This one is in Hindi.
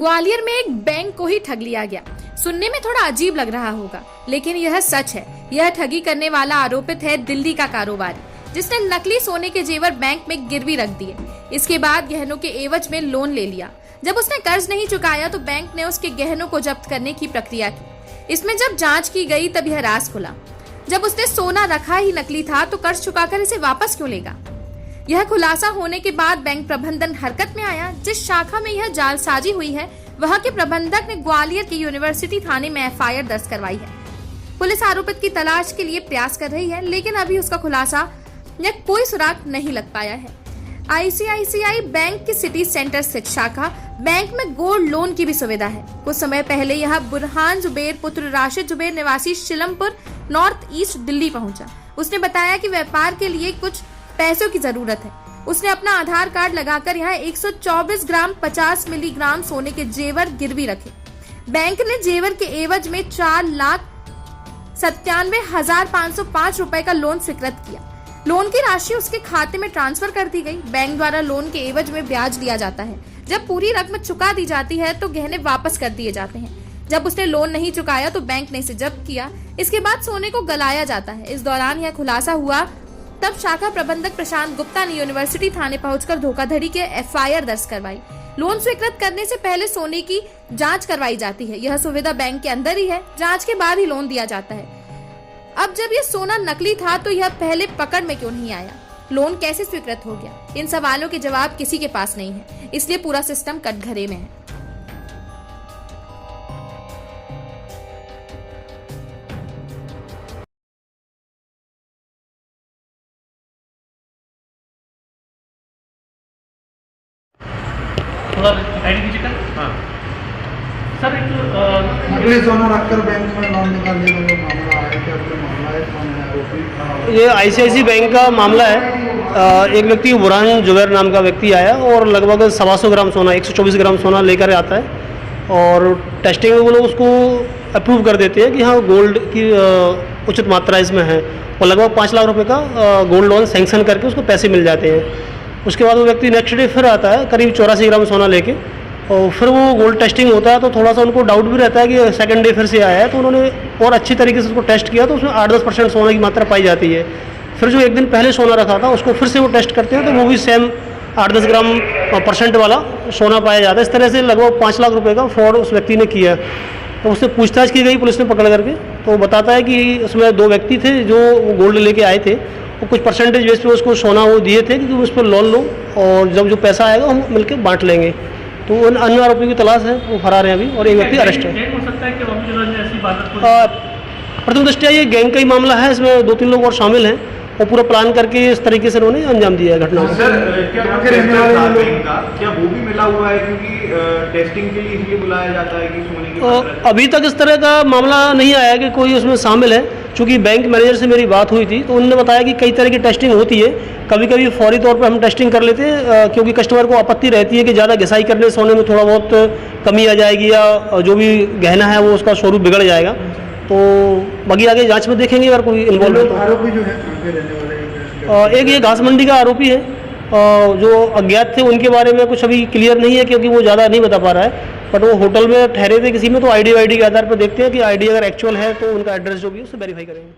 ग्वालियर में एक बैंक को ही ठग लिया गया। सुनने में थोड़ा अजीब लग रहा होगा, लेकिन यह सच है। यह ठगी करने वाला आरोपित है दिल्ली का कारोबारी, जिसने नकली सोने के जेवर बैंक में गिरवी रख दिए। इसके बाद गहनों के एवज में लोन ले लिया। जब उसने कर्ज नहीं चुकाया तो बैंक ने उसके गहनों को जब्त करने की प्रक्रिया की। इसमें जब जांच की गई तब यह राज खुला। जब उसने सोना रखा ही नकली था तो कर्ज चुकाकर इसे वापस क्यों लेगा? यह खुलासा होने के बाद बैंक प्रबंधन हरकत में आया। जिस शाखा में यह जालसाजी हुई है, वहां के प्रबंधक ने ग्वालियर के यूनिवर्सिटी थाने में एफआईआर दर्ज करवाई है। पुलिस आरोपित की तलाश के लिए प्रयास कर रही है, लेकिन अभी उसका खुलासा या कोई सुराग नहीं लग पाया है। आईसीआईसीआई बैंक की सिटी सेंटर स्थित शाखा बैंक में गोल्ड लोन की भी सुविधा है। कुछ समय पहले यह बुरहान जुबेर पुत्र राशिद जुबेर निवासी शिलमपुर नॉर्थ ईस्ट दिल्ली पहुंचा। उसने बताया कि व्यापार के लिए कुछ पैसों की जरूरत है। उसने अपना आधार कार्ड लगाकर यहाँ 124 ग्राम 50 मिलीग्राम सोने के जेवर गिरवी रखे। बैंक ने जेवर के एवज में 4,97,505 रुपए का लोन स्वीकृत किया। लोन की राशि उसके खाते में ट्रांसफर कर दी गई। बैंक द्वारा लोन के एवज में ब्याज लिया जाता है। जब पूरी रकम चुका दी जाती है तो गहने वापस कर दिए जाते हैं। जब उसने लोन नहीं चुकाया तो बैंक ने इसे जब्त किया। इसके बाद सोने को गलाया जाता है। इस दौरान यह खुलासा हुआ तब शाखा प्रबंधक प्रशांत गुप्ता ने यूनिवर्सिटी थाने पहुंचकर धोखाधड़ी के एफआईआर दर्ज करवाई। लोन स्वीकृत करने से पहले सोने की जांच करवाई जाती है। यह सुविधा बैंक के अंदर ही है। जांच के बाद ही लोन दिया जाता है। अब जब यह सोना नकली था तो यह पहले पकड़ में क्यों नहीं आया? लोन कैसे स्वीकृत हो गया? इन सवालों के जवाब किसी के पास नहीं है, इसलिए पूरा सिस्टम कटघरे में है। सर एक नकली सोना रखकर बैंक में लोन निकालने का मामला है, क्या मामला है? कौन है आरोपी? ये आईसीआईसी बैंक का मामला है। एक व्यक्ति बुरहान जुबैर नाम का व्यक्ति आया और लगभग 125 ग्राम सोना 124 ग्राम सोना लेकर आता है और टेस्टिंग में वो लोग उसको अप्रूव कर देते हैं कि हाँ गोल्ड की उचित मात्रा इसमें है और लगभग 5 लाख रुपए का गोल्ड लोन सैंक्शन करके उसको पैसे मिल जाते हैं। उसके बाद वो व्यक्ति नेक्स्ट डे फिर आता है करीब 84 ग्राम सोना लेके और फिर वो गोल्ड टेस्टिंग होता है तो थोड़ा सा उनको डाउट भी रहता है कि सेकंड डे फिर से आया है, तो उन्होंने और अच्छी तरीके से उसको टेस्ट किया तो उसमें 8-10% सोने की मात्रा पाई जाती है। फिर जो एक दिन पहले सोना रखा था उसको फिर से वो टेस्ट करते हैं तो वो भी सेम 8-10 ग्राम % वाला सोना पाया जाता है। इस तरह से लगभग 5 लाख रुपये का फ्रॉड उस व्यक्ति ने किया। तो उससे पूछताछ की गई पुलिस ने पकड़ करके, तो बताता है कि उसमें 2 व्यक्ति थे जो गोल्ड लेके आए थे, वो कुछ परसेंटेज बेस पे उसको सोना वो दिए थे कि तुम उस पर लोन लो और जब जो पैसा आएगा हम मिलकर बांट लेंगे। तो उन अन्य आरोपी की तलाश है, वो फरार है अभी और एक व्यक्ति अरेस्ट है। प्रथम दृष्टया ये गैंग का ही मामला है। इसमें 2-3 लोग और शामिल हैं और पूरा प्लान करके इस तरीके से उन्होंने अंजाम दिया है घटना को। सर क्या वो भी मिला हुआ है क्योंकि टेस्टिंग के लिए इसलिए बुलाया जाता है कि सोने की अभी तक इस तरह का मामला नहीं आया कि कोई उसमें शामिल है। चूँकि बैंक मैनेजर से मेरी बात हुई थी तो उन्होंने बताया कि कई तरह की टेस्टिंग होती है। कभी कभी फौरी तौर पर हम टेस्टिंग कर लेते हैं क्योंकि कस्टमर को आपत्ति रहती है कि ज़्यादा घिसाई करने सोने में थोड़ा बहुत कमी आ जाएगी या जो भी गहना है वो उसका स्वरूप बिगड़ जाएगा। तो बाकी आगे जांच में देखेंगे अगर कोई इन्वॉल्व है तो। आरोपी जो है एक ये घास मंडी का आरोपी है जो अज्ञात थे, उनके बारे में कुछ अभी क्लियर नहीं है क्योंकि वो ज़्यादा नहीं बता पा रहा है। बट वो होटल में ठहरे थे किसी में, तो आईडी के आधार पर देखते हैं कि आईडी अगर एक्चुअल है तो उनका एड्रेस जो भी है उससे वेरीफाई करेंगे।